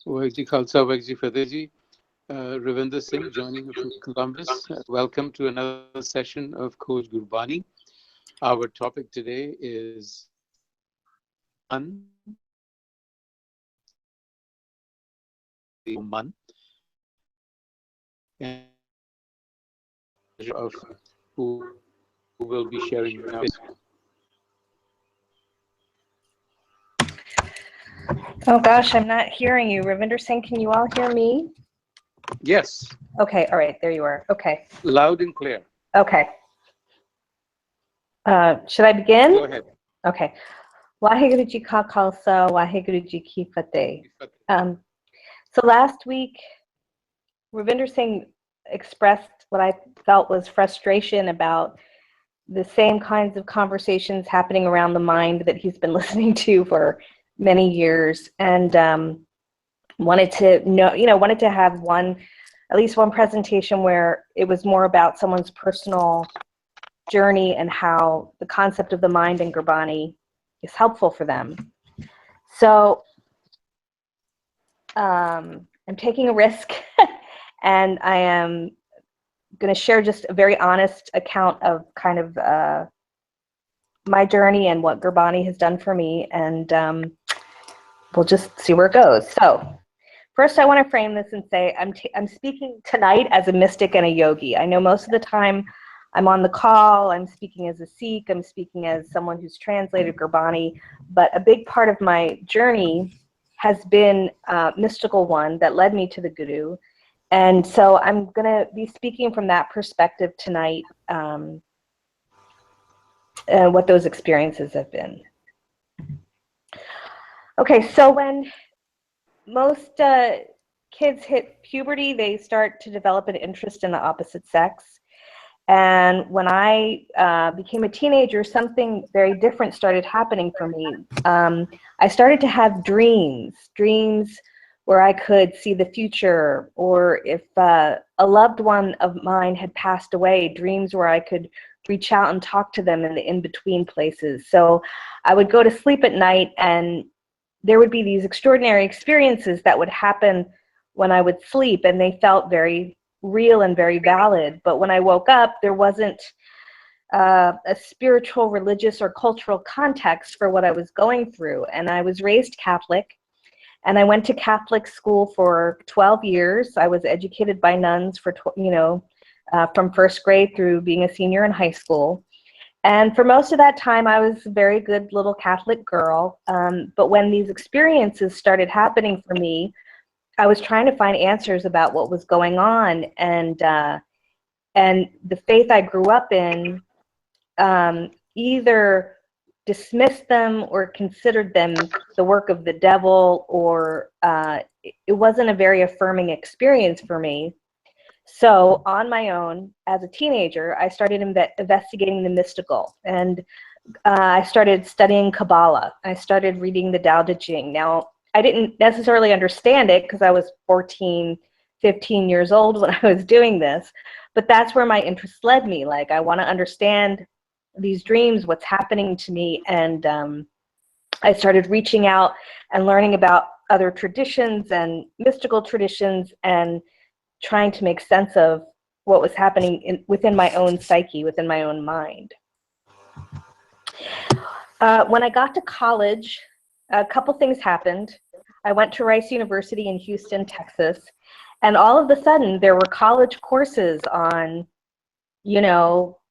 Wajji Khalsa, Wajji Fateh. Ravinder Singh joining you from Columbus. Welcome to another session of Khoj Gurbani. Our topic today is Munh, and of who will be sharing now. Oh gosh, I'm not hearing you. Ravinder Singh, can you all hear me? Yes. Okay, all right, there you are. Okay. Loud and clear. Okay. Should I begin? Go ahead. Okay. Waheguru Ji Ka Khalsa, Waheguru Ji Ki Fateh. So last week, Ravinder Singh expressed what I felt was frustration about the same kinds of conversations happening around the mind that he's been listening to for many years, and wanted to know, wanted to have at least one presentation where it was more about someone's personal journey and how the concept of the mind in Gurbani is helpful for them. So I'm taking a risk and I am going to share just a very honest account of kind of my journey and what Gurbani has done for me, and we'll just see where it goes. So first I want to frame this and say I'm speaking tonight as a mystic and a yogi. I know most of the time I'm on the call, I'm speaking as a Sikh, I'm speaking as someone who's translated Gurbani, but a big part of my journey has been a mystical one that led me to the Guru. And so I'm going to be speaking from that perspective tonight, what those experiences have been. Okay, so when most kids hit puberty, they start to develop an interest in the opposite sex. And when I became a teenager, something very different started happening for me. I started to have dreams where I could see the future, or if a loved one of mine had passed away, dreams where I could reach out and talk to them in the in-between places. So I would go to sleep at night and there would be these extraordinary experiences that would happen when I would sleep, and they felt very real and very valid. But when I woke up, there wasn't a spiritual, religious, or cultural context for what I was going through. And I was raised Catholic, and I went to Catholic school for 12 years. I was educated by nuns for, from first grade through being a senior in high school. And for most of that time, I was a very good little Catholic girl. But when these experiences started happening for me, I was trying to find answers about what was going on. And the faith I grew up in either dismissed them or considered them the work of the devil, or it wasn't a very affirming experience for me. So on my own, as a teenager, I started investigating the mystical, and I started studying Kabbalah. I started reading the Tao Te Ching. Now, I didn't necessarily understand it because I was 14, 15 years old when I was doing this, but that's where my interest led me. Like, I want to understand these dreams, what's happening to me, and I started reaching out and learning about other traditions and mystical traditions and trying to make sense of what was happening within my own psyche, within my own mind. When I got to college, a couple things happened. I went to Rice University in Houston, Texas, and all of a sudden there were college courses on,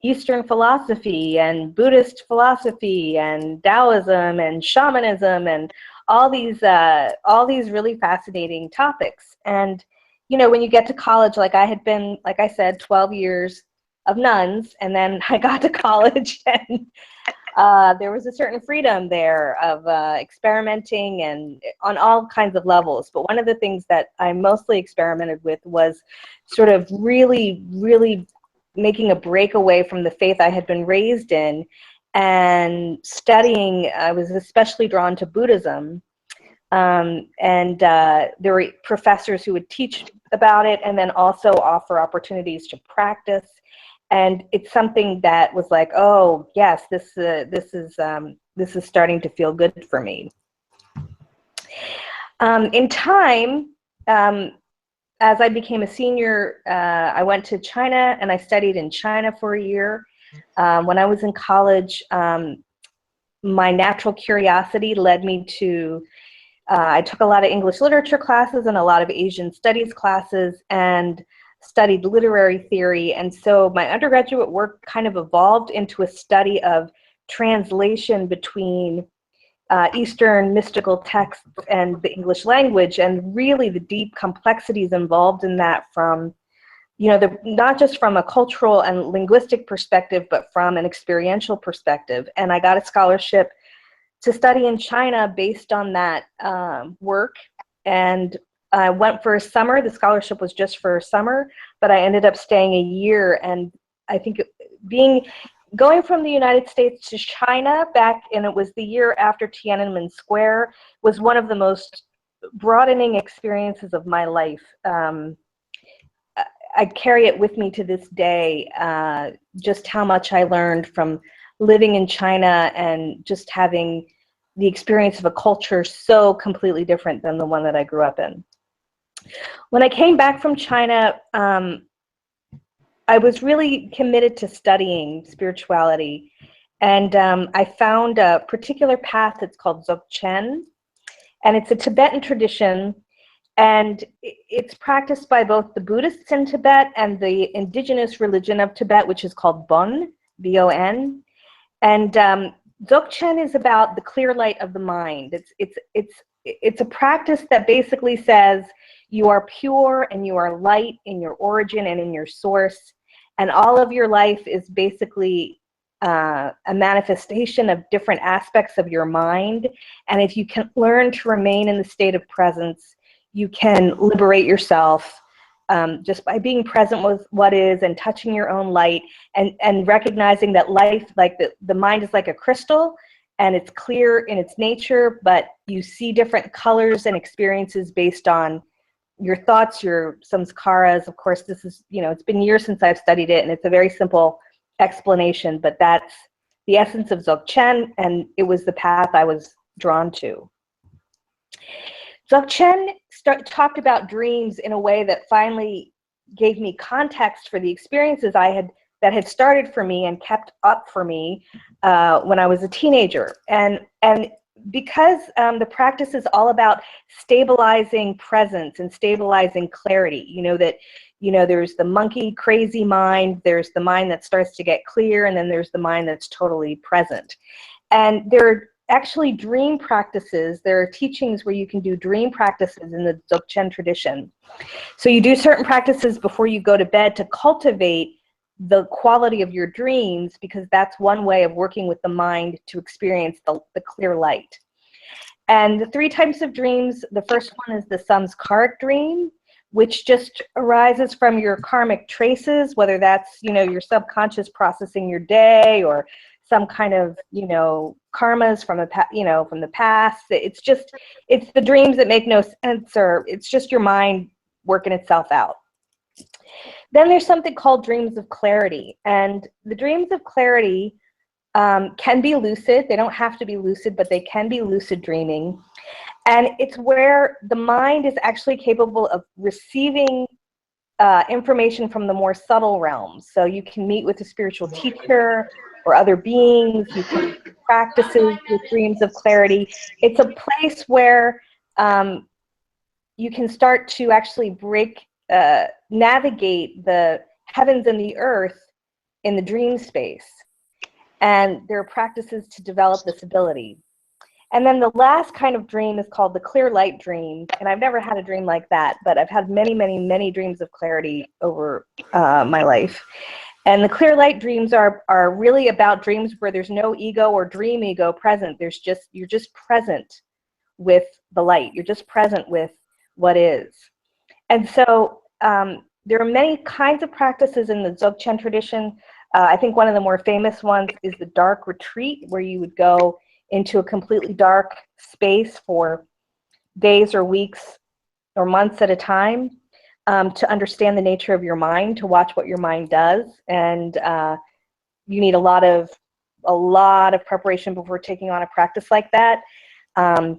Eastern philosophy and Buddhist philosophy and Taoism and shamanism and all these really fascinating topics. And when you get to college, like I had been, like I said, 12 years of nuns, and then I got to college and there was a certain freedom there of experimenting and on all kinds of levels. But one of the things that I mostly experimented with was sort of really, really making a breakaway from the faith I had been raised in and studying. I was especially drawn to Buddhism. And there were professors who would teach about it and then also offer opportunities to practice. And it's something that was like, oh yes, this is starting to feel good for me. In time, as I became a senior, I went to China and I studied in China for a year. When I was in college, my natural curiosity led me to, I took a lot of English literature classes and a lot of Asian studies classes and studied literary theory. And so my undergraduate work kind of evolved into a study of translation between Eastern mystical texts and the English language, and really the deep complexities involved in that from, not just from a cultural and linguistic perspective, but from an experiential perspective. And I got a scholarship to study in China based on that work. And I went for a summer. The scholarship was just for a summer, but I ended up staying a year. And I think going from the United States to China and it was the year after Tiananmen Square, was one of the most broadening experiences of my life. I carry it with me to this day, just how much I learned from living in China and just having the experience of a culture so completely different than the one that I grew up in. When I came back from China, I was really committed to studying spirituality, and I found a particular path that's called Dzogchen, and it's a Tibetan tradition, and it's practiced by both the Buddhists in Tibet and the indigenous religion of Tibet, which is called Bon, B-O-N, and Dzogchen is about the clear light of the mind. It's a practice that basically says you are pure and you are light in your origin and in your source, and all of your life is basically a manifestation of different aspects of your mind. And if you can learn to remain in the state of presence, you can liberate yourself just by being present with what is and touching your own light, and recognizing that life, like the mind is like a crystal, and it's clear in its nature, but you see different colors and experiences based on your thoughts, your samskaras. Of course, this is, it's been years since I've studied it, and it's a very simple explanation, but that's the essence of Dzogchen, and it was the path I was drawn to. Dzogchen talked about dreams in a way that finally gave me context for the experiences that had started for me and kept up for me when I was a teenager. And because the practice is all about stabilizing presence and stabilizing clarity, there's the monkey crazy mind, there's the mind that starts to get clear, and then there's the mind that's totally present. And there are actually dream practices. There are teachings where you can do dream practices in the Dzogchen tradition. So you do certain practices before you go to bed to cultivate the quality of your dreams, because that's one way of working with the mind to experience the clear light. And the 3 types of dreams, the first one is the samskaric dream, which just arises from your karmic traces, whether that's, your subconscious processing your day, or some kind of, karmas from the past. It's the dreams that make no sense, or it's just your mind working itself out. Then there's something called dreams of clarity, and the dreams of clarity can be lucid. They don't have to be lucid, but they can be lucid dreaming. And it's where the mind is actually capable of receiving information from the more subtle realms. So you can meet with a spiritual teacher or other beings. You can practices with dreams of clarity. It's a place where you can start to actually navigate the heavens and the earth in the dream space. And there are practices to develop this ability. And then the last kind of dream is called the clear light dream. And I've never had a dream like that, but I've had many, many, many dreams of clarity over my life. And the clear light dreams are really about dreams where there's no ego or dream ego present. You're just present with the light. You're just present with what is. And so there are many kinds of practices in the Dzogchen tradition. I think one of the more famous ones is the dark retreat, where you would go into a completely dark space for days or weeks or months at a time to understand the nature of your mind, to watch what your mind does. And you need a lot of preparation before taking on a practice like that.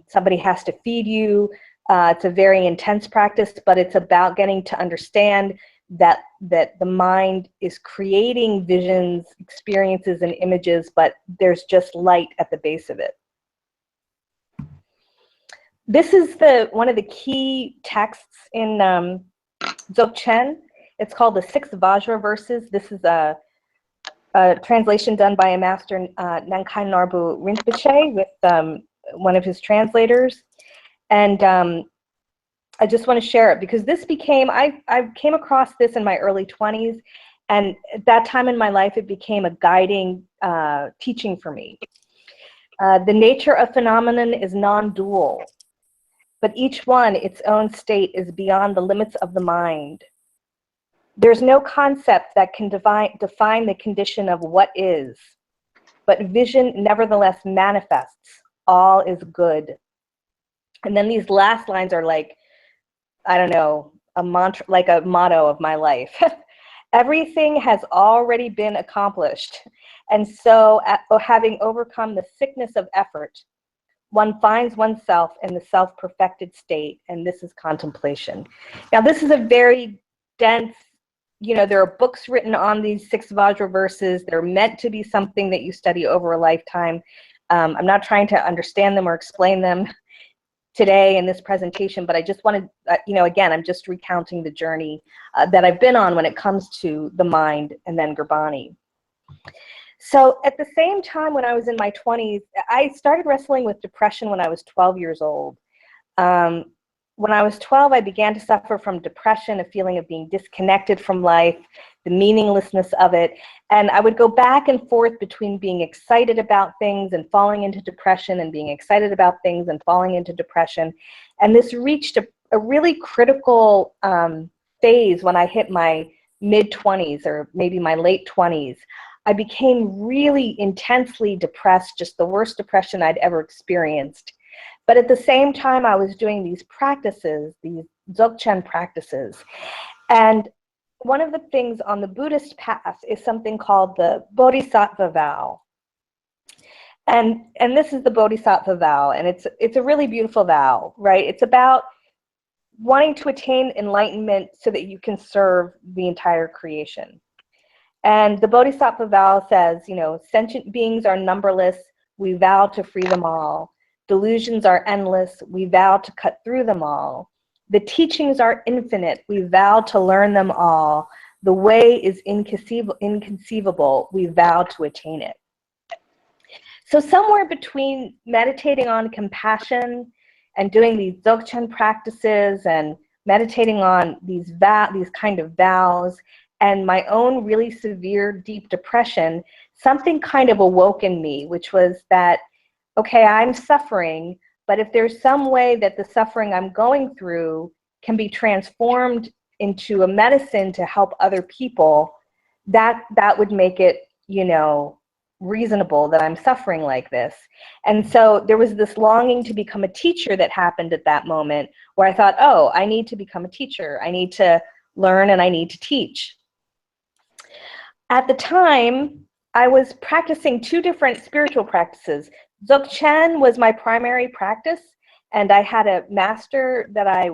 Somebody has to feed you. It's a very intense practice, but it's about getting to understand that the mind is creating visions, experiences, and images, but there's just light at the base of it. This is one of the key texts in Dzogchen. It's called the 6 Vajra verses. This is a translation done by a master, Nankai Narbu Rinpoche, with one of his translators. And I just want to share it because this became, I came across this in my early 20s, and at that time in my life it became a guiding teaching for me. The nature of phenomenon is non-dual, but each one, its own state, is beyond the limits of the mind. There's no concept that can define the condition of what is, but vision nevertheless manifests. All is good. And then these last lines are like, I don't know, a mantra, like a motto of my life. Everything has already been accomplished. And so, having overcome the sickness of effort, one finds oneself in the self-perfected state, and this is contemplation. Now, this is a very dense, you know, there are books written on these 6 Vajra verses. They're meant to be something that you study over a lifetime. I'm not trying to understand them or explain them today in this presentation, but I just wanted, you know, again, I'm just recounting the journey that I've been on when it comes to the mind and then Gurbani. So at the same time, when I was in my 20s, I started wrestling with depression when I was 12 years old. When I was 12, I began to suffer from depression, a feeling of being disconnected from life, the meaninglessness of it. And I would go back and forth between being excited about things and falling into depression, and being excited about things and falling into depression. And this reached a really critical phase when I hit my mid-20s or maybe my late 20s. I became really intensely depressed, just the worst depression I'd ever experienced. But at the same time, I was doing these practices, these Dzogchen practices. And one of the things on the Buddhist path is something called the Bodhisattva vow. And this is the Bodhisattva vow, and it's a really beautiful vow, right? It's about wanting to attain enlightenment so that you can serve the entire creation. And the Bodhisattva vow says, you know, sentient beings are numberless, we vow to free them all. Delusions are endless, we vow to cut through them all. The teachings are infinite, we vow to learn them all. The way is inconceivable, we vow to attain it. So somewhere between meditating on compassion and doing these Dzogchen practices and meditating on these kind of vows and my own really severe, deep depression, something kind of awoke in me, which was that, okay, I'm suffering, but if there's some way that the suffering I'm going through can be transformed into a medicine to help other people, that would make it, you know, reasonable that I'm suffering like this. And so there was this longing to become a teacher that happened at that moment, where I thought, oh, I need to become a teacher. I need to learn and I need to teach. At the time, I was practicing 2 different spiritual practices. Dzogchen was my primary practice, and I had a master that I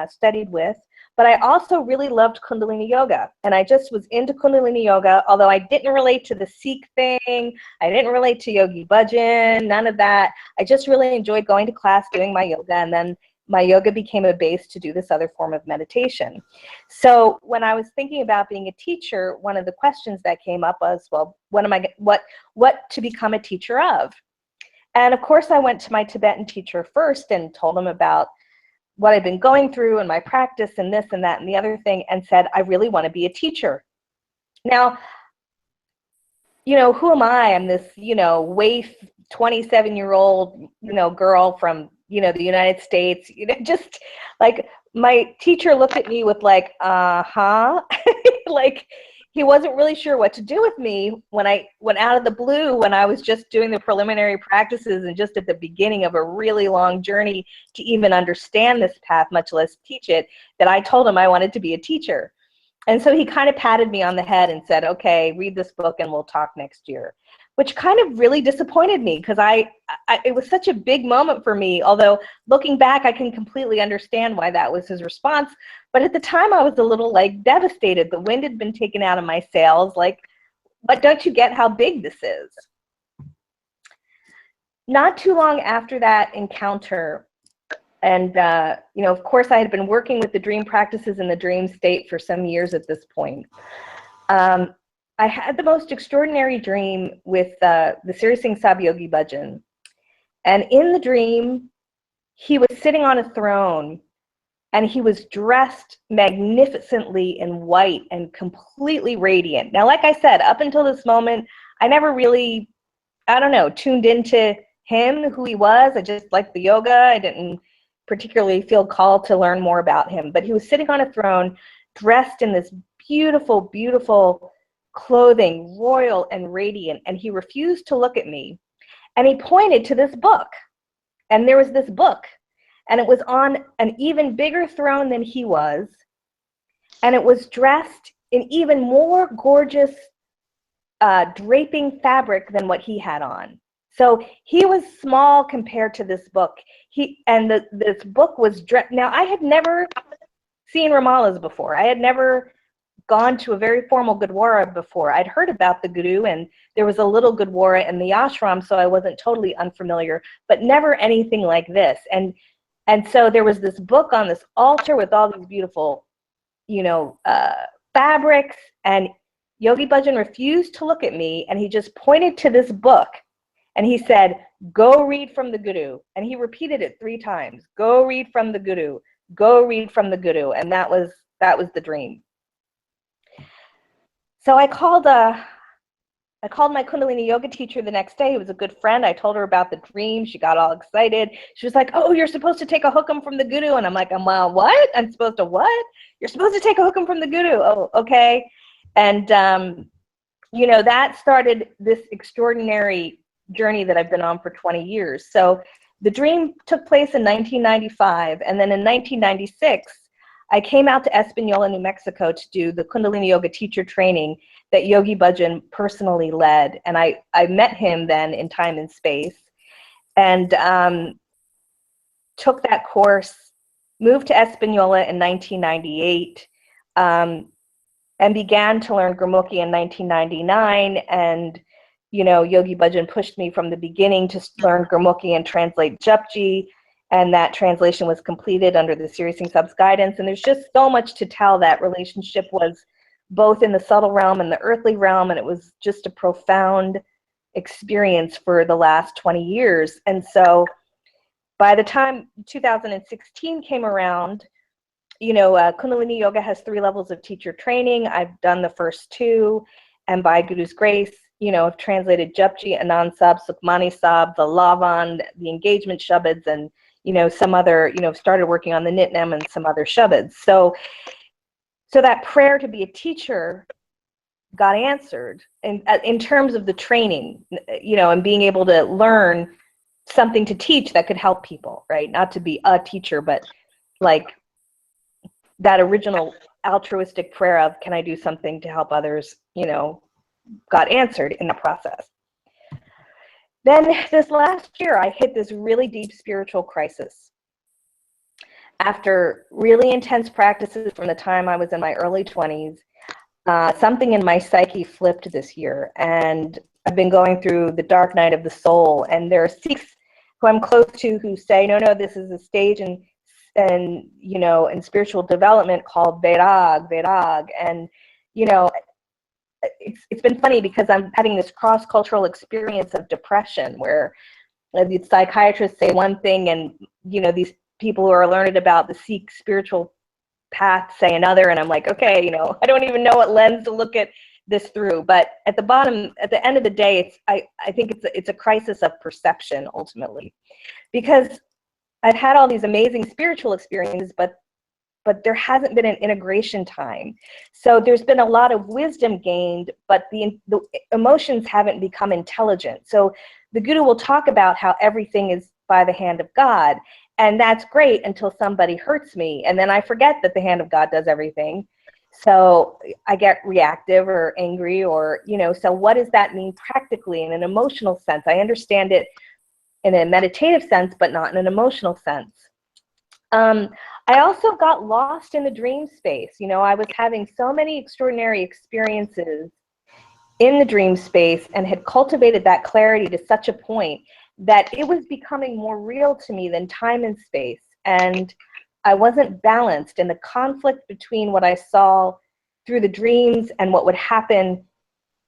studied with, but I also really loved Kundalini Yoga, and I just was into Kundalini Yoga, although I didn't relate to the Sikh thing, I didn't relate to Yogi Bhajan, none of that. I just really enjoyed going to class, doing my yoga, and then my yoga became a base to do this other form of meditation. So when I was thinking about being a teacher, one of the questions that came up was, well, what to become a teacher of? And of course, I went to my Tibetan teacher first and told him about what I've been going through and my practice and this and that and the other thing, and said, I really want to be a teacher. Now, you know, who am I? I'm this, you know, waif 27-year-old, you know, girl from, you know, the United States, you know, just like my teacher looked at me with like, like he wasn't really sure what to do with me when I went out of the blue, when I was just doing the preliminary practices and just at the beginning of a really long journey to even understand this path, much less teach it, that I told him I wanted to be a teacher. And so he kind of patted me on the head and said, okay, read this book and we'll talk next year. which kind of really disappointed me because it was such a big moment for me. Although looking back, I can completely understand why that was his response. But at the time, I was a little like devastated. The wind had been taken out of my sails. Like, but don't you get how big this is? Not too long after that encounter, and you know, of course, I had been working with the dream practices in the dream state for some years at this point. I had the most extraordinary dream with the Siri Singh Sab Yogi Bhajan. And in the dream, he was sitting on a throne and he was dressed magnificently in white and completely radiant. Now, like I said, up until this moment, I never really, I don't know, tuned into him, who he was. I just liked the yoga. I didn't particularly feel called to learn more about him. But he was sitting on a throne dressed in this beautiful, beautiful clothing, royal and radiant, and he refused to look at me. And he pointed to this book, and there was this book, and it was on an even bigger throne than he was, and it was dressed in even more gorgeous draping fabric than what he had on. So he was small compared to this book. This book was dressed. Now, I had never seen Ramalas before. I had never gone to a very formal Gurdwara before. I'd heard about the Guru, and there was a little Gurdwara in the ashram, so I wasn't totally unfamiliar, but never anything like this. And so there was this book on this altar with all these beautiful, you know, fabrics, and Yogi Bhajan refused to look at me, and he just pointed to this book, and he said, "Go read from the Guru." And he repeated it 3 times. "Go read from the Guru. Go read from the Guru." And that was the dream. So I called my Kundalini yoga teacher the next day. He was a good friend. I told her about the dream. She got all excited. She was like, "Oh, you're supposed to take a hukam from the Guru." And I'm like, "Well, what? I'm supposed to what? You're supposed to take a hukam from the Guru." "Oh, okay." And, you know, that started this extraordinary journey that I've been on for 20 years. So the dream took place in 1995. And then in 1996, I came out to Espanola, New Mexico to do the Kundalini Yoga teacher training that Yogi Bhajan personally led. And I met him then in time and space, and took that course, moved to Espanola in 1998, and began to learn Gurmukhi in 1999. And, you know, Yogi Bhajan pushed me from the beginning to learn Gurmukhi and translate Japji. And that translation was completed under the Siri Singh Sab's guidance. And there's just so much to tell. That relationship was both in the subtle realm and the earthly realm, and it was just a profound experience for the last 20 years. And so by the time 2016 came around, you know, Kundalini Yoga has 3 levels of teacher training. I've done the first 2, and by Guru's grace, you know, I've translated Japji, Anand Sab, Sukhmani Sab, the Lavan, the engagement Shabads, and, you know, some other, you know, started working on the Nitnem and some other Shabads. So that prayer to be a teacher got answered in terms of the training, you know, and being able to learn something to teach that could help people, right? Not to be a teacher, but like that original altruistic prayer of, can I do something to help others, you know, got answered in the process. Then this last year, I hit this really deep spiritual crisis. After really intense practices from the time I was in my early 20s, something in my psyche flipped this year, and I've been going through the dark night of the soul. And there are Sikhs who I'm close to who say, no, this is a stage in you know, in spiritual development called Vairag. And, you know, it's been funny because I'm having this cross-cultural experience of depression where the psychiatrists say one thing, and, you know, these people who are learned about the Sikh spiritual path say another, and I'm like, okay, you know, I don't even know what lens to look at this through. But at the end of the day, I think it's a crisis of perception ultimately, because I've had all these amazing spiritual experiences, but there hasn't been an integration time. So there's been a lot of wisdom gained, but the emotions haven't become intelligent. So the Guru will talk about how everything is by the hand of God, and that's great until somebody hurts me, and then I forget that the hand of God does everything. So I get reactive or angry, or, so what does that mean practically in an emotional sense? I understand it in a meditative sense, but not in an emotional sense. I also got lost in the dream space. I was having so many extraordinary experiences in the dream space and had cultivated that clarity to such a point that it was becoming more real to me than time and space. And I wasn't balanced, and the conflict between what I saw through the dreams and what would happen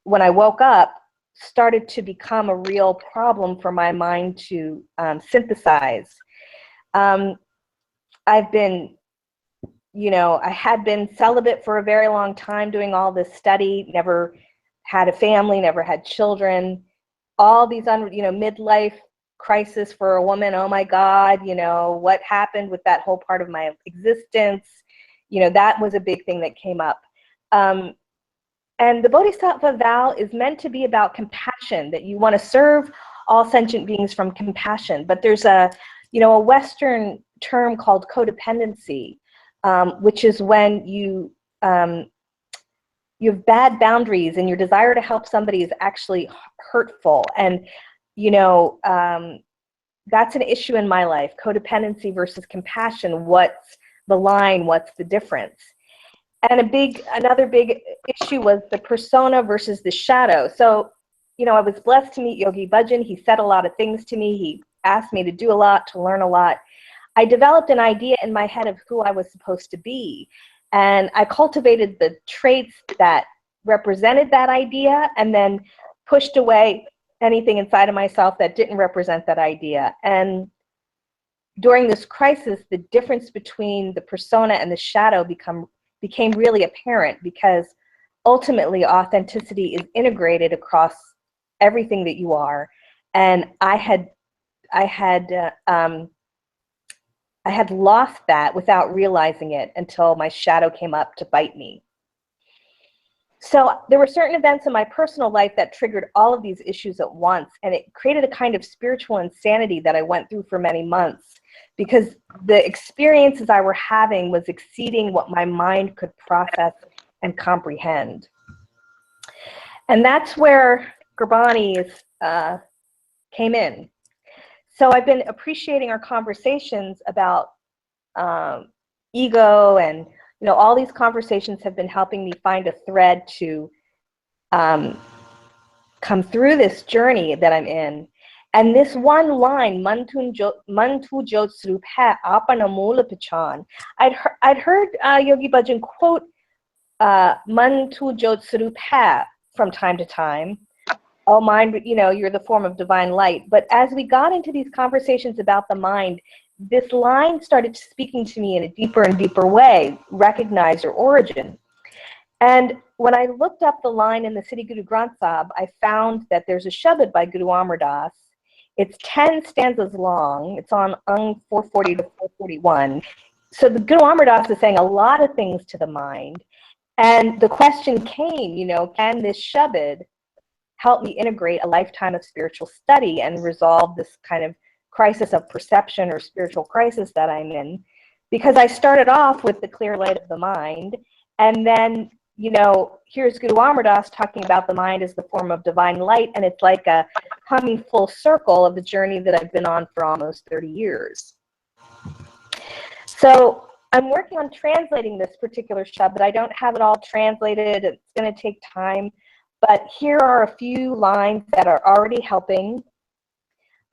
when I woke up started to become a real problem for my mind to synthesize. I've been, I had been celibate for a very long time doing all this study, never had a family, never had children, all these, midlife crisis for a woman. Oh my God, what happened with that whole part of my existence? That was a big thing that came up. And the Bodhisattva vow is meant to be about compassion, that you want to serve all sentient beings from compassion. But there's a Western term called codependency, which is when you have bad boundaries and your desire to help somebody is actually hurtful. And, that's an issue in my life, codependency versus compassion. What's the line? What's the difference? And another big issue was the persona versus the shadow. So, I was blessed to meet Yogi Bhajan. He said a lot of things to me. He asked me to do a lot, to learn a lot. I developed an idea in my head of who I was supposed to be. And I cultivated the traits that represented that idea, and then pushed away anything inside of myself that didn't represent that idea. And during this crisis, the difference between the persona and the shadow became really apparent, because ultimately authenticity is integrated across everything that you are. And I had lost that without realizing it until my shadow came up to bite me. So there were certain events in my personal life that triggered all of these issues at once, and it created a kind of spiritual insanity that I went through for many months, because the experiences I were having was exceeding what my mind could process and comprehend. And that's where Gurbani came in. So I've been appreciating our conversations about ego, and all these conversations have been helping me find a thread to come through this journey that I'm in. And this one line, "Mantu jot srup hai apana moola pechan," I'd heard Yogi Bhajan quote "Mantu jot srup hai" from time to time. Oh, mind, you're the form of divine light. But as we got into these conversations about the mind, this line started speaking to me in a deeper and deeper way, recognize your origin. And when I looked up the line in the Siddhi Guru Granth Sahib, I found that there's a Shabad by Guru Amar Das. It's 10 stanzas long. It's on Ang 440 to 441. So the Guru Amar Das is saying a lot of things to the mind. And the question came, can this Shabad help me integrate a lifetime of spiritual study and resolve this kind of crisis of perception or spiritual crisis that I'm in? Because I started off with the clear light of the mind, and then, here's Guru Amar Das talking about the mind as the form of divine light, and it's like a coming full circle of the journey that I've been on for almost 30 years. So I'm working on translating this particular Shabad. I don't have it all translated. It's going to take time. But here are a few lines that are already helping.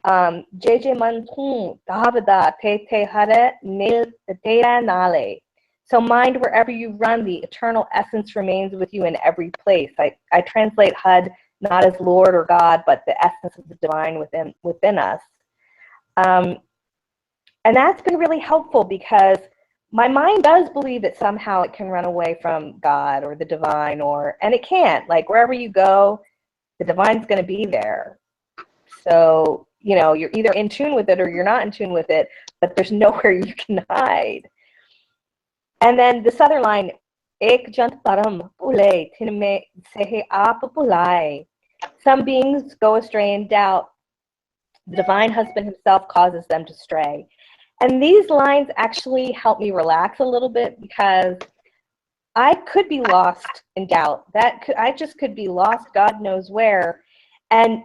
JJ Mantung Dahavada Te Te Hare Nil Dea Nale. So mind, wherever you run, the eternal essence remains with you in every place. I translate HUD not as Lord or God, but the essence of the divine within us. And that's been really helpful, because my mind does believe that somehow it can run away from God or the divine, and it can't. Like, wherever you go, the divine's going to be there. So, you're either in tune with it or you're not in tune with it, but there's nowhere you can hide. And then this other line, Ek jant param pule tinme sehe aap pulai. Some beings go astray in doubt. The divine husband himself causes them to stray. And these lines actually help me relax a little bit, because I could be lost in doubt. I just could be lost, God knows where, and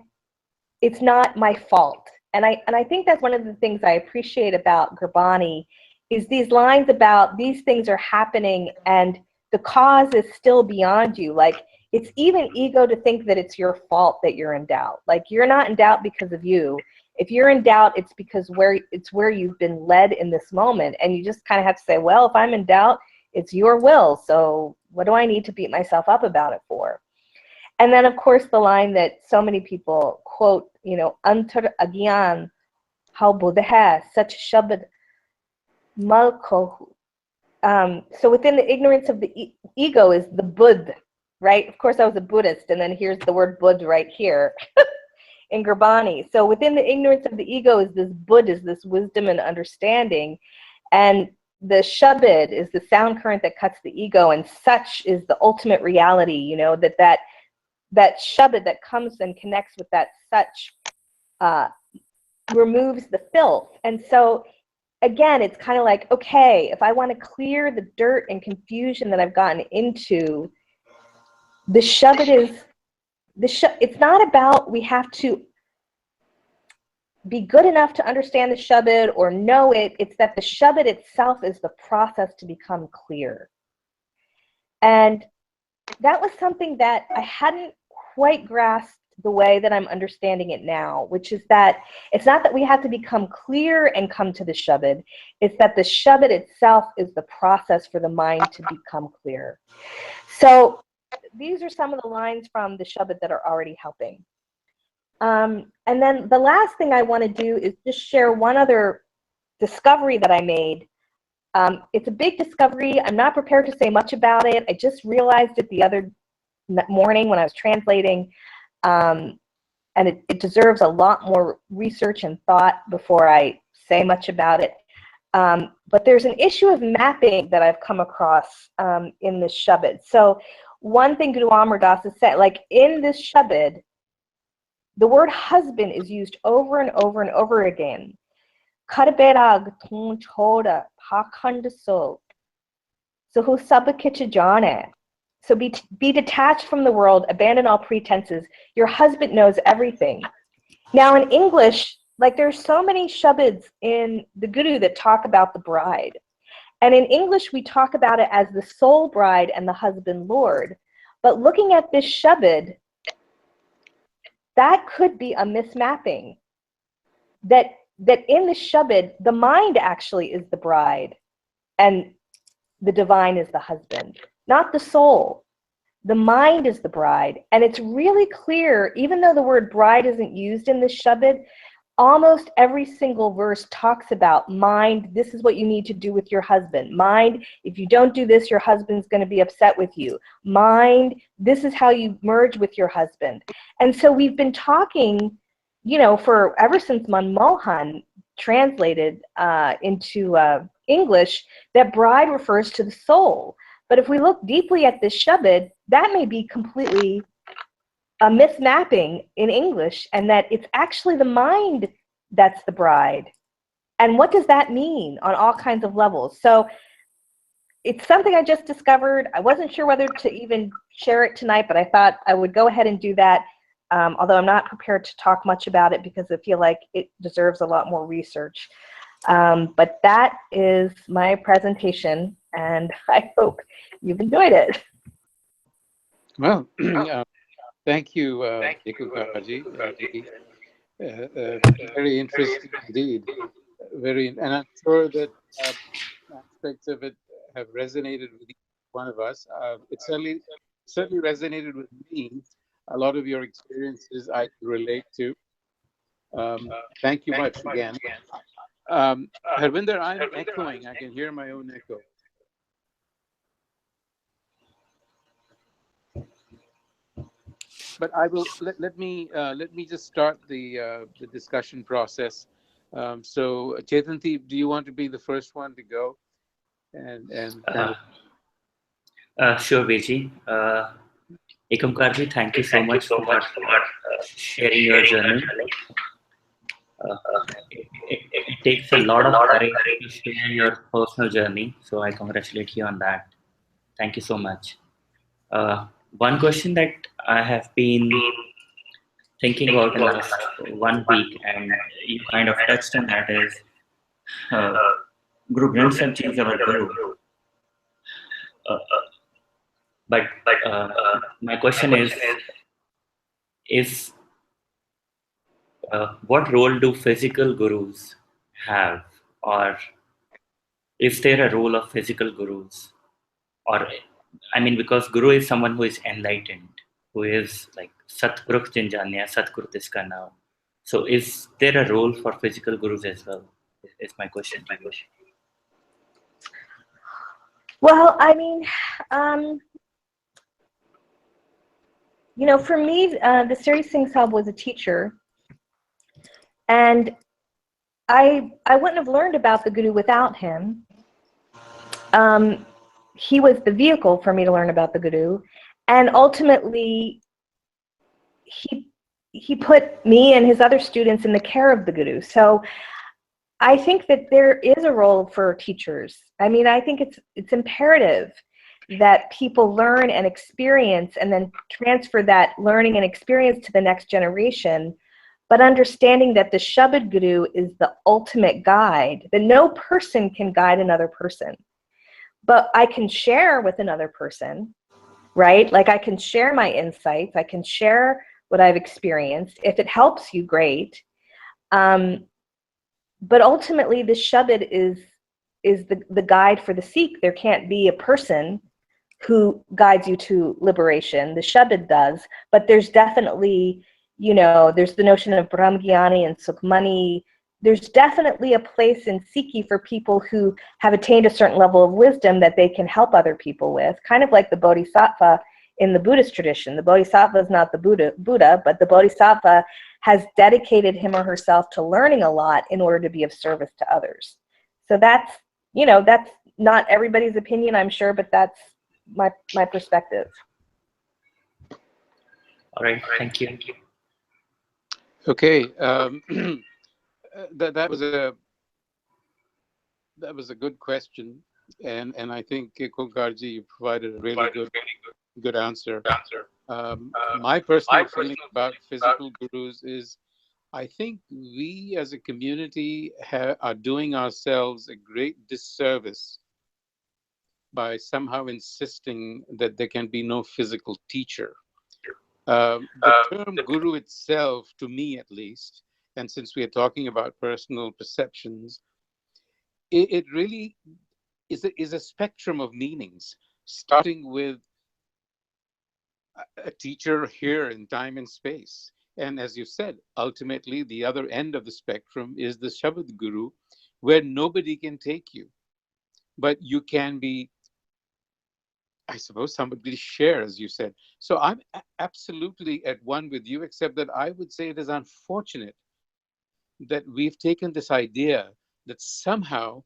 it's not my fault. And I think that's one of the things I appreciate about Gurbani is these lines about these things are happening and the cause is still beyond you. Like, it's even ego to think that it's your fault that you're in doubt. Like, you're not in doubt because of you. If you're in doubt, it's because where you've been led in this moment. And you just kind of have to say, well, if I'm in doubt, it's your will. So what do I need to beat myself up about it for? And then, of course, the line that so many people quote, you know, antar agyan how buddha hai such shabad mal kohu. So within the ignorance of the ego is the Buddha, right? Of course, I was a Buddhist, and then here's the word Buddha right here in Gurbani. So within the ignorance of the ego is this Buddha, is this wisdom and understanding. And the shabad is the sound current that cuts the ego, and such is the ultimate reality, you know, that shabad that comes and connects with that such removes the filth. And so again, it's kind of like, okay, if I want to clear the dirt and confusion that I've gotten into, the shabad is, it's not about we have to be good enough to understand the shabad or know it. It's that the shabad itself is the process to become clear. And that was something that I hadn't quite grasped the way that I'm understanding it now, which is that it's not that we have to become clear and come to the shabad, it's that the shabad itself is the process for the mind to become clear. So these are some of the lines from the shabad that are already helping. And then the last thing I want to do is just share one other discovery that I made. It's a big discovery. I'm not prepared to say much about it. I just realized it the other morning when I was translating. And it deserves a lot more research and thought before I say much about it. But there's an issue of mapping that I've come across in this shabad. So one thing Guru Amar Das has said, like in this shabad, the word husband is used over and over and over again. Karberag tun choda pakhand so hu sab kich jane. So be detached from the world, abandon all pretenses. Your husband knows everything. Now in English, like there's so many shabads in the Guru that talk about the bride. And in English, we talk about it as the soul bride and the husband Lord. But looking at this shabad, that could be a mismapping. That in the shabad, the mind actually is the bride and the divine is the husband, not the soul. The mind is the bride. And it's really clear, even though the word bride isn't used in this shabad, almost every single verse talks about mind, this is what you need to do with your husband. Mind, if you don't do this, your husband's going to be upset with you. Mind, this is how you merge with your husband. And so we've been talking, you know, for ever since Mohan translated into English, that bride refers to the soul. But if we look deeply at this shabad, that may be completely a mismapping in English, and that it's actually the mind that's the bride. And what does that mean on all kinds of levels? So it's something I just discovered. I wasn't sure whether to even share it tonight, but I thought I would go ahead and do that, although I'm not prepared to talk much about it because I feel like it deserves a lot more research. But that is my presentation, and I hope you've enjoyed it. Well, thank you, Ekukaji. Very interesting indeed. And I'm sure that aspects of it have resonated with each one of us. It certainly resonated with me. A lot of your experiences I can relate to. Thank you much again. Harvinder, I'm echoing. I can hear my own echo. But I will let me just start the discussion process. So Chetanti, do you want to be the first one to go? Sure, Veji. Ekamkarji, thank you so much for sharing your journey. It takes a lot of courage to share your personal journey, so I congratulate you on that. Thank you so much. One question that I have been thinking about in the last 1 week, and you kind of touched on that, is uh, Guru Granth Sahib Ji is our Guru. Uh, but uh, my question is what role do physical gurus have, or is there a role of physical gurus? Or, I mean, because guru is someone who is enlightened, who is like Satguru Jin Janya, Satguru Tiska now. So is there a role for physical gurus as well? Is my question to you. Well, I mean, you know, for me, the Siri Singh Sahib was a teacher, and I wouldn't have learned about the Guru without him. He was the vehicle for me to learn about the Guru, and ultimately, he put me and his other students in the care of the Guru. So I think that there is a role for teachers. I mean, I think it's imperative that people learn and experience and then transfer that learning and experience to the next generation, but understanding that the Shabad Guru is the ultimate guide, that no person can guide another person. But I can share with another person, right? Like I can share my insights, I can share what I've experienced. If it helps you, great. But ultimately, the Shabad is the guide for the Sikh. There can't be a person who guides you to liberation. The Shabad does, but there's definitely, you know, there's the notion of Brahmgyani and Sukhmani. There's definitely a place in Sikhi for people who have attained a certain level of wisdom that they can help other people with, kind of like the Bodhisattva in the Buddhist tradition. The Bodhisattva is not the Buddha, but the Bodhisattva has dedicated him or herself to learning a lot in order to be of service to others. So that's, you know, that's not everybody's opinion, I'm sure, but that's my perspective. All right, thank you. Okay, that was a good question, and I think Konkarji, you provided a really good answer. My personal feeling about physical gurus is, I think we as a community are doing ourselves a great disservice by somehow insisting that there can be no physical teacher. The term guru itself, to me at least, and since we are talking about personal perceptions, it really is a spectrum of meanings, starting with a teacher here in time and space. And as you said, ultimately, the other end of the spectrum is the Shabad Guru, where nobody can take you. But you can be, I suppose, somebody to share, as you said. So I'm absolutely at one with you, except that I would say it is unfortunate that we've taken this idea that somehow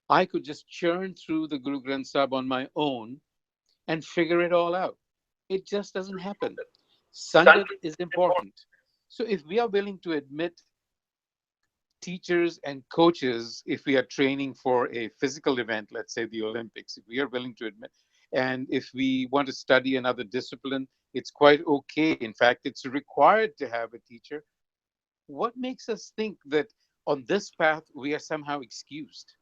I could just churn through the Guru Granth Sahib on my own and figure it all out. It just doesn't happen. Sangat is important. So if we are willing to admit teachers and coaches, if we are training for a physical event, let's say the Olympics, if we are willing to admit, and if we want to study another discipline, it's quite okay. In fact, it's required to have a teacher. What makes us think that on this path we are somehow excused?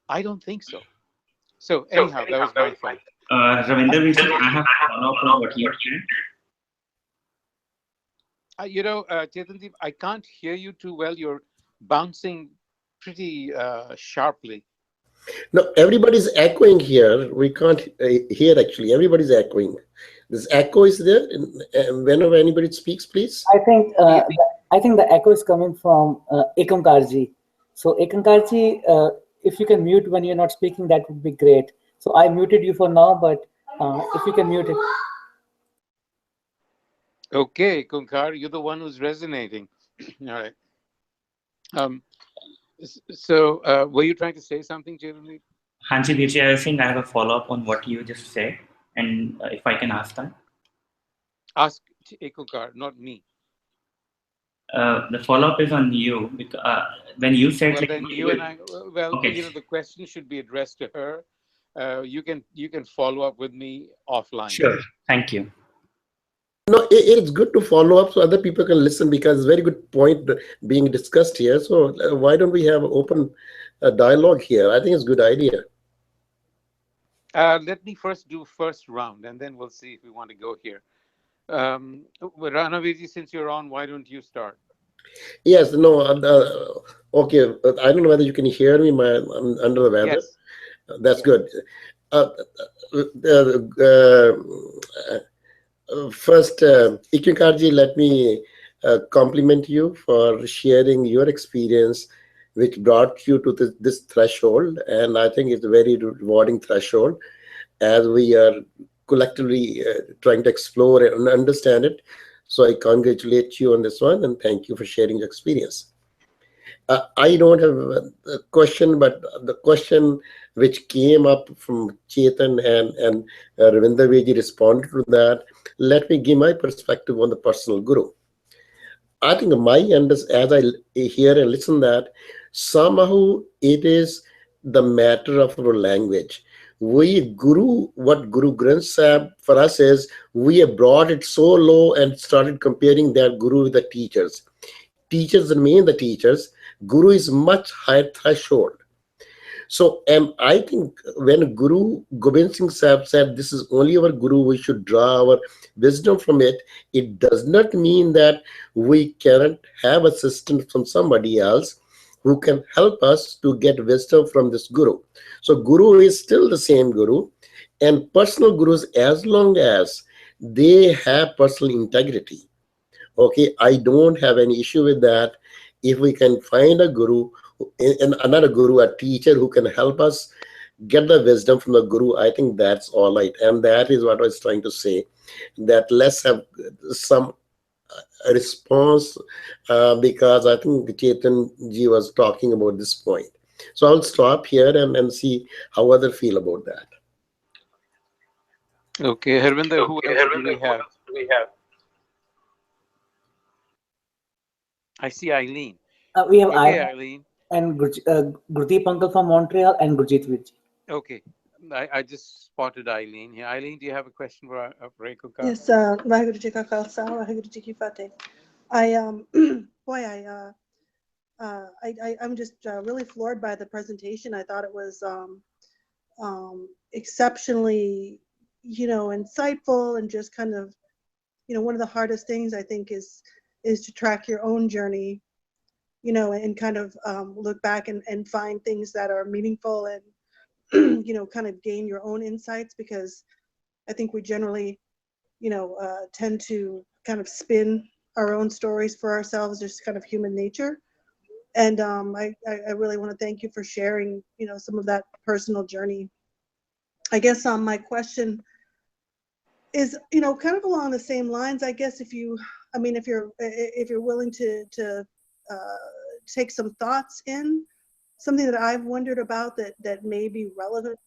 I don't think so. So anyhow, that was my thought. Ravinder, I have a follow-up on what you said. You know, Chetandeep, I can't hear you too well. You're bouncing pretty sharply. No, everybody's echoing here. We can't hear actually. Everybody's echoing. This echo is there. Whenever anybody speaks, please. I think the echo is coming from Ekamkarji. So Ekamkarji, if you can mute when you're not speaking, that would be great. So I muted you for now, but if you can mute it. Okay, Kunkar, you're the one who's resonating. All right. So were you trying to say something, Chetandeep? Hanji Virji, I think I have a follow-up on what you just said, and if I can ask that. Ask Kunkar, not me. The follow-up is on you, because when you said, well, like, then you and I, well, okay. You know, the question should be addressed to her. you can follow up with me offline. Sure. Thank you. No, it's good to follow up so other people can listen, because it's a very good point being discussed here. So why don't we have open dialogue here? I think it's a good idea. Let me first do first round, and then we'll see if we want to go here. Ranaviji, since you're on, why don't you start? Yes, no, okay. I don't know whether you can hear me. I'm under the weather. Yes. That's good. First, Ikinkarji, let me compliment you for sharing your experience, which brought you to this threshold. And I think it's a very rewarding threshold as we are collectively trying to explore and understand it. So I congratulate you on this one, and thank you for sharing your experience. I don't have a question, but the question which came up from Chetan and Ravinder Veji responded to that. Let me give my perspective on the personal guru. I think as I hear and listen that, somehow it is the matter of our language. What Guru Granth Sahib for us is, we have brought it so low and started comparing their guru with the teachers. Teachers remain the teachers. Guru is much higher threshold. So I think when Guru Gobind Singh Sahib said this is only our Guru, we should draw our wisdom from it, it does not mean that we cannot have assistance from somebody else who can help us to get wisdom from this Guru. So Guru is still the same Guru, and personal Gurus, as long as they have personal integrity. Okay, I don't have any issue with that. If we can find a Guru, and another Guru, a teacher who can help us get the wisdom from the Guru, I think that's all right. And that is what I was trying to say, that let's have some response, because I think Chetan ji was talking about this point. So I'll stop here and see how others feel about that. Okay, Harvinder, who else do we have? I see Eileen. We have Okay, Eileen. And Gurdeep Uncle from Montreal and Gurjeet Virji. Okay, I just spotted Eileen here. Eileen, do you have a question for Rekha? Yes, Vaheguru Ji Ka Khalsa, Vaheguru Ji Ki Fateh. I'm just really floored by the presentation. I thought it was exceptionally, insightful, and just kind of, one of the hardest things I think is to track your own journey, and kind of look back and find things that are meaningful, and kind of gain your own insights, because I think we generally, tend to kind of spin our own stories for ourselves, just kind of human nature. And I really want to thank you for sharing, some of that personal journey. I guess my question is, kind of along the same lines. I guess if you're willing to take some thoughts in, something that I've wondered about that may be relevant,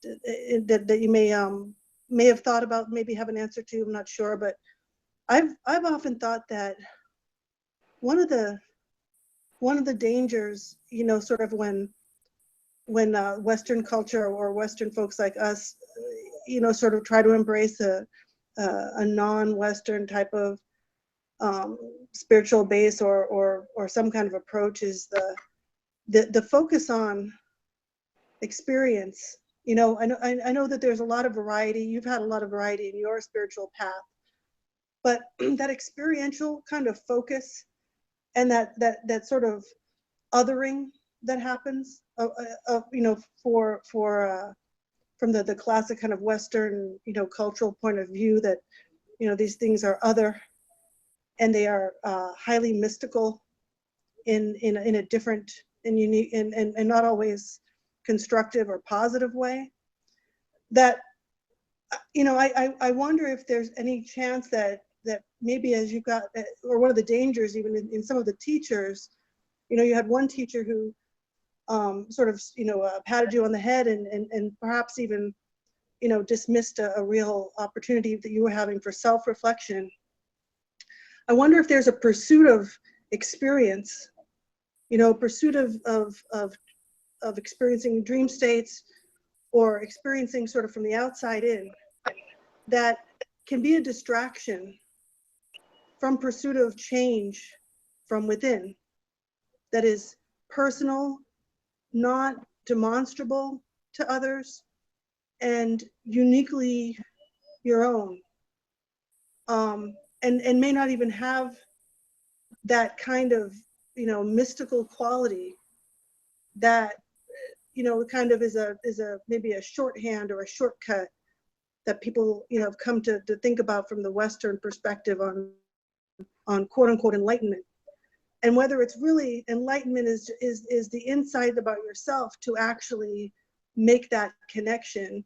that you may have thought about, maybe have an answer to. I'm not sure, but I've often thought that one of the dangers, sort of when Western culture or Western folks like us, sort of try to embrace a non-Western type of spiritual base or some kind of approach, is the focus on experience. I know that there's a lot of variety. You've had a lot of variety in your spiritual path, but that experiential kind of focus and that sort of othering that happens, from the classic kind of Western, cultural point of view, that, these things are other, and they are highly mystical in a different and unique and not always constructive or positive way. That, I wonder if there's any chance that maybe, as you got, or one of the dangers even in some of the teachers, you had one teacher who sort of, patted you on the head and perhaps even, dismissed a real opportunity that you were having for self-reflection. I wonder if there's a pursuit of experience, pursuit of experiencing dream states, or experiencing sort of from the outside in, that can be a distraction from pursuit of change from within, that is personal, not demonstrable to others, and uniquely your own, and may not even have that kind of, mystical quality that, kind of is a maybe a shorthand or a shortcut that people, have come to think about from the Western perspective on quote unquote enlightenment. And whether it's really enlightenment is the insight about yourself to actually make that connection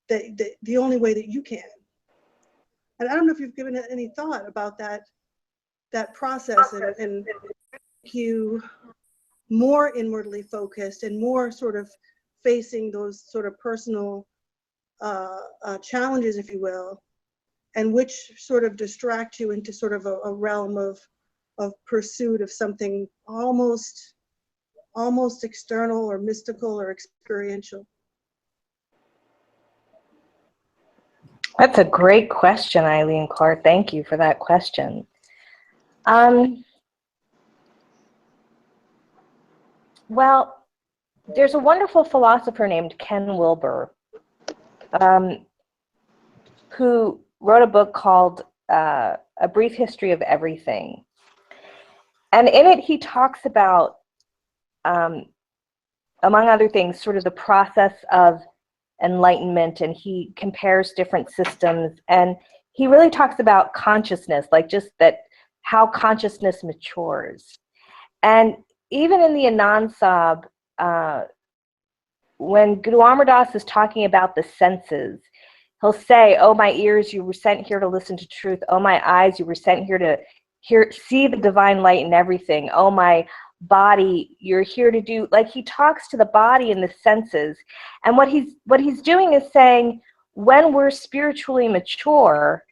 the only way that you can. And I don't know if you've given it any thought about that process and make you more inwardly focused and more sort of facing those sort of personal challenges, if you will, and which sort of distract you into sort of a realm of pursuit of something almost external or mystical or experiential. That's a great question, Eileen Clark. Thank you for that question. Well, there's a wonderful philosopher named Ken Wilber who wrote a book called A Brief History of Everything. And in it, he talks about, among other things, sort of the process of enlightenment, and he compares different systems. And he really talks about consciousness, like just that how consciousness matures. And even in the Anand Sab, when Guru Amar Das is talking about the senses, he'll say, "Oh, my ears, you were sent here to listen to truth. Oh, my eyes, you were sent here to see the divine light in everything. Oh, my body, you're here to do," like he talks to the body and the senses. And what he's doing is saying, when we're spiritually mature,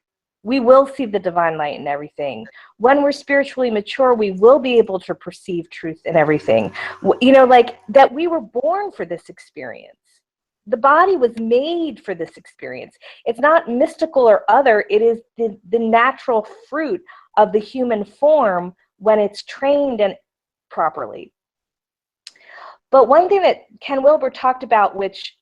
we will see the divine light in everything. When we're spiritually mature, we will be able to perceive truth in everything. Like that we were born for this experience. The body was made for this experience. It's not mystical or other. It is the natural fruit of the human form when it's trained and properly. But one thing that Ken Wilber talked about, which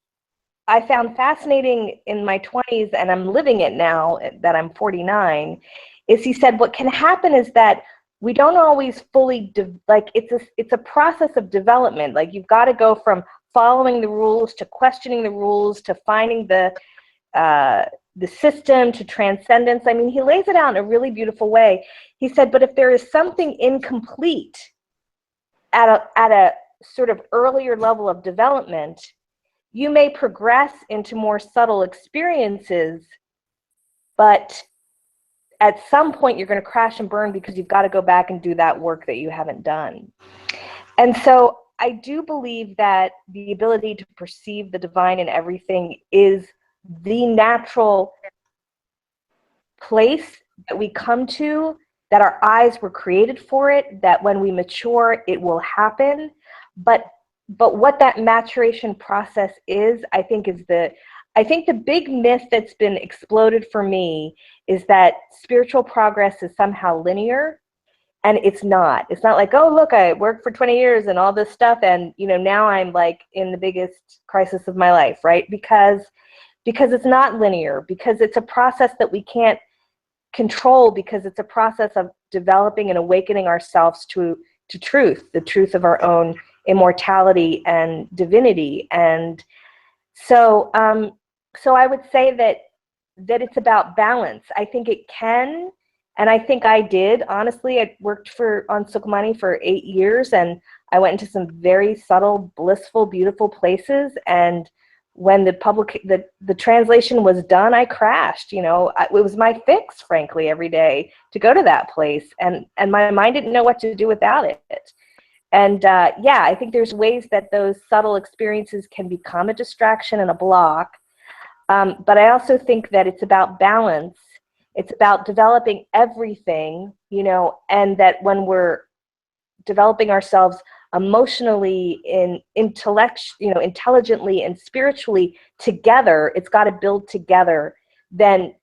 I found fascinating in my 20s, and I'm living it now that I'm 49, is he said what can happen is that we don't always fully, it's a process of development. Like you've got to go from following the rules to questioning the rules to finding the system to transcendence. I mean, he lays it out in a really beautiful way. He said, but if there is something incomplete at a sort of earlier level of development, you may progress into more subtle experiences, but at some point you're going to crash and burn because you've got to go back and do that work that you haven't done. And so I do believe that the ability to perceive the divine in everything is the natural place that we come to, that our eyes were created for it, that when we mature, it will happen. But what that maturation process is, I think the big myth that's been exploded for me is that spiritual progress is somehow linear, and it's not. It's not like, oh, look, I worked for 20 years and all this stuff, and now I'm like in the biggest crisis of my life, right? Because it's not linear, because it's a process that we can't control, because it's a process of developing and awakening ourselves to truth, the truth of our own immortality and divinity. And so I would say that it's about balance. I think it can, and I think I did. Honestly, I worked on Sukhmani for 8 years, and I went into some very subtle, blissful, beautiful places. And when the translation was done, I crashed. It was my fix, frankly, every day to go to that place, and my mind didn't know what to do without it. And I think there's ways that those subtle experiences can become a distraction and a block. But I also think that it's about balance. It's about developing everything, and that when we're developing ourselves emotionally, intelligently and spiritually together, it's got to build together, then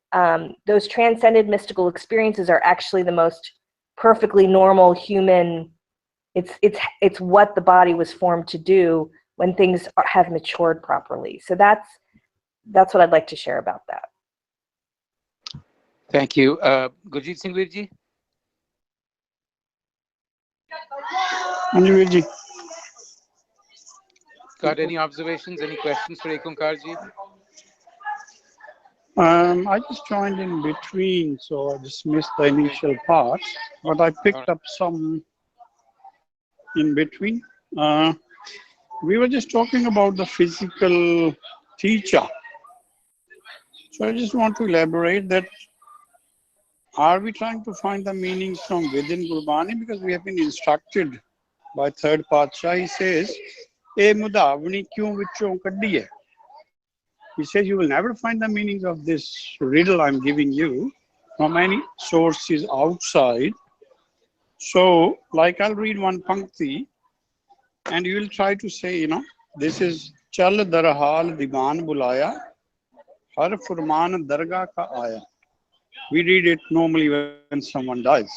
those transcended mystical experiences are actually the most perfectly normal human. It's what the body was formed to do when things have matured properly. So that's what I'd like to share about that. Thank you. Gurjeet Singh Virji? Virji. Got any observations, any questions for Ekonkarji? I just joined in between, so I just missed the initial part, but I picked up some in between. We were just talking about the physical teacher. So I just want to elaborate that, are we trying to find the meanings from within Gurbani? Because we have been instructed by third Paatshah. He says, "E mudavani kyun vichon kaddi hai?" He says, you will never find the meanings of this riddle I'm giving you from any sources outside. So, like, I'll read one pankti, and you will try to say, this is Chal darhal diban bulaya, har furman dargah ka aya. We read it normally when someone dies.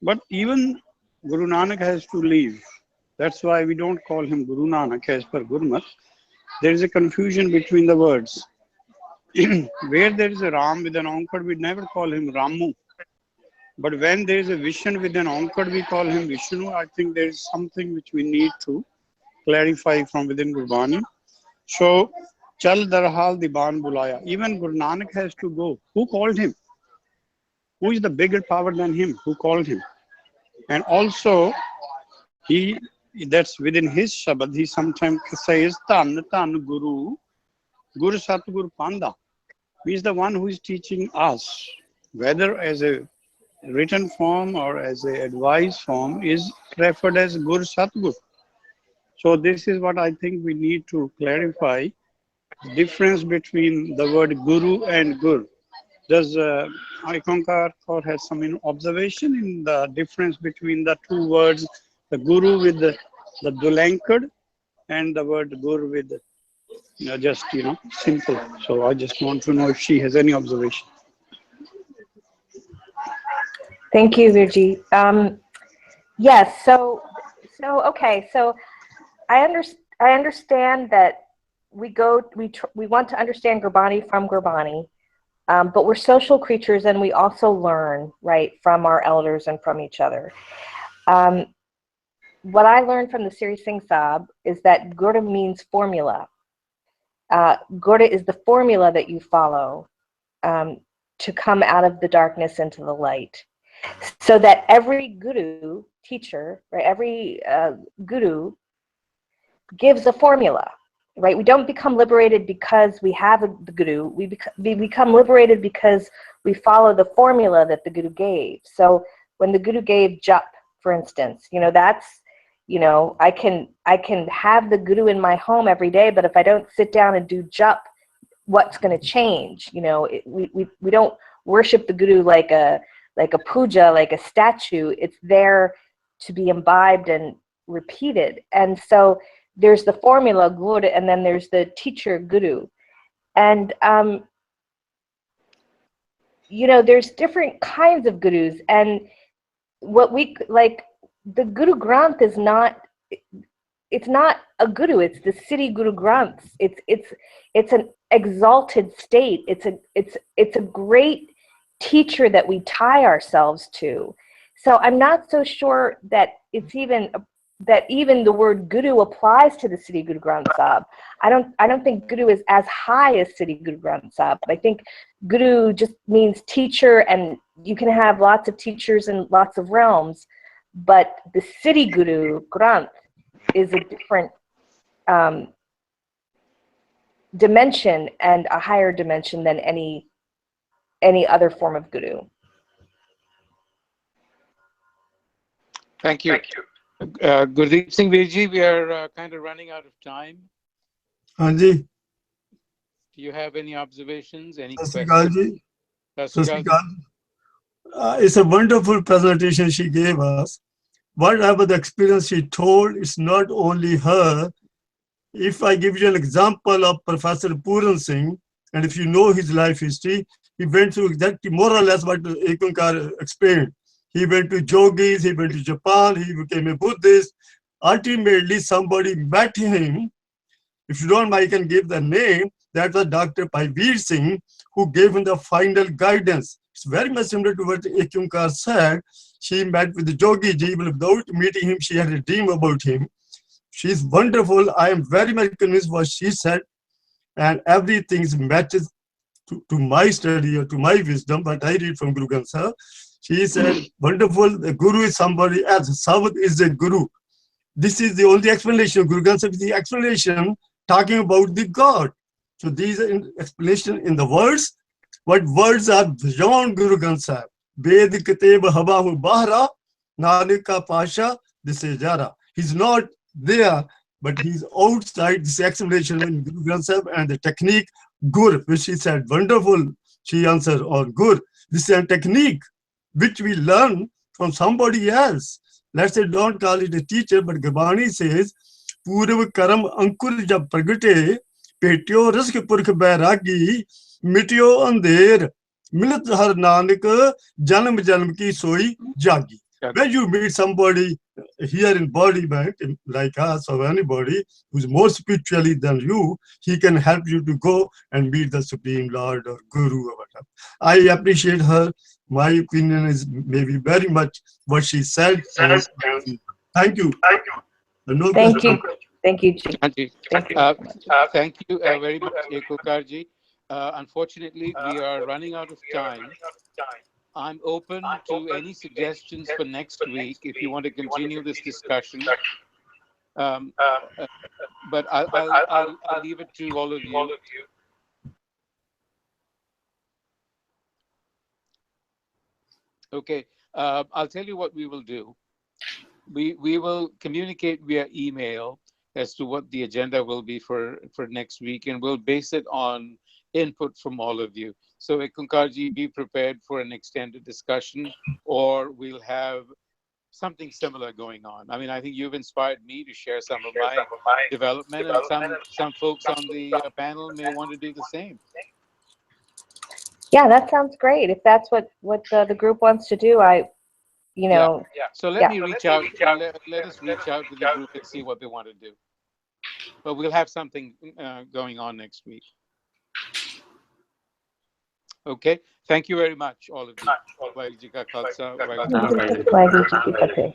But even Guru Nanak has to leave. That's why we don't call him Guru Nanak as per Gurmat. There is a confusion between the words. Where there is a Ram with an onkar, we never call him Ramu. But when there is a Vishnu with an onkar, we call him Vishnu. I think there is something which we need to clarify from within Gurbani. So, Chal darhal diban bulaya. Even Guru Nanak has to go. Who called him? Who is the bigger power than him? Who called him? And also, that's within his Shabad, he sometimes says, Tan Guru, Guru Satguru Panda. He is the one who is teaching us, whether as a written form or as a advice form, is referred as Guru Satguru. So this is what I think we need to clarify, the difference between the word Guru and Gur. Does Ekonkarji has some observation in the difference between the two words, the Guru with the dulankered and the word Gur with just, simple. So I just want to know if she has any observation. Thank you, Virji. Yes, so okay, so I understand that we want to understand Gurbani from Gurbani, but we're social creatures and we also learn, right, from our elders and from each other. What I learned from the Siri Singh Sahib is that Gurda means formula. Gurda is the formula that you follow to come out of the darkness into the light. So that every guru, teacher, right, every guru gives a formula, right? We don't become liberated because we have the guru. We become liberated because we follow the formula that the guru gave. So when the guru gave jap, for instance, that's, I can have the guru in my home every day, but if I don't sit down and do jap, what's going to change? We don't worship the guru like a puja, like a statue. It's there to be imbibed and repeated. And so there's the formula, guru, and then there's the teacher, guru. And, there's different kinds of gurus. And what the Guru Granth is not, it's not a guru, it's the city Guru Granth. It's an exalted state. It's a great teacher that we tie ourselves to. So I'm not so sure that even the word guru applies to the Siddhi Guru Granth Sahib. I don't think guru is as high as Siddhi Guru Granth Sahib. I think guru just means teacher, and you can have lots of teachers in lots of realms, but the Siddhi Guru Granth is a different dimension and a higher dimension than any other form of guru. Thank you. Gurdeep Singh Virji, we are kind of running out of time. Anji. Do you have any observations, any questions? It's a wonderful presentation she gave us. whatever the experience she told, it's not only her. If I give you an example of Professor Puran Singh, and if you know his life history, he went through exactly more or less what Ekankar explained. He went to yogis, he went to Japan, he became a Buddhist. Ultimately, somebody met him. If you don't mind, I can give the name. That was Dr. Paivir Singh, who gave him the final guidance. It's very much similar to what Ekankar said. She met with the Jogi Ji, but without meeting him, she had a dream about him. She's wonderful. I am very much convinced what she said, and everything matches to my study or to my wisdom, what I read from Guru Granth Sahib. She said, wonderful, the Guru is somebody else. Savat is a Guru. This is the only explanation. Guru Granth Sahib is the explanation talking about the God. So these are explanation in the words. What words are beyond Guru Granth Sahib? Ved Kiteb Habahu Bahra, Nanika Pasha, Disejara. He's not there, but he's outside this explanation in Guru Granth Sahib and the technique Gur, which she said, wonderful. She answered, or Gur. This is a technique which we learn from somebody else. Let's say, don't call it a teacher, but Gurbani says, Purav Karam Ankur Jab Pragate, Petyo Rask Purkh Bairagi, Mityo Ander, Milat Har Nanak, Janam Janam Ki Soi Jagi. When you meet somebody here in body, like us or anybody who's more spiritually than you, he can help you to go and meet the Supreme Lord or Guru or whatever. I appreciate her. My opinion is maybe very much what she said. Thank you. No Thank you. question. Thank you, Chief. Thank you. Thank you. Thank you very much, Ekankar. Unfortunately, we are running out of time. I'm open to any suggestions for next week if you want to continue this discussion. But I'll leave it to all of you. Okay, I'll tell you what we will do. We will communicate via email as to what the agenda will be for next week, and we'll base it on input from all of you. So Ekunkarji, be prepared for an extended discussion, or we'll have something similar going on. I mean, I think you've inspired me to share some of my development, and some folks on the panel may want to do the same. Yeah, that sounds great. If that's what the group wants to do, Yeah. So let me reach out. Let us reach out to the group and see what they want to do. But we'll have something going on next week. Okay. Thank you very much, all of you. Vaheguru Ji Ka Khalsa, Vaheguru Ji Ki Fateh. Waheguru Ji Ki Fateh.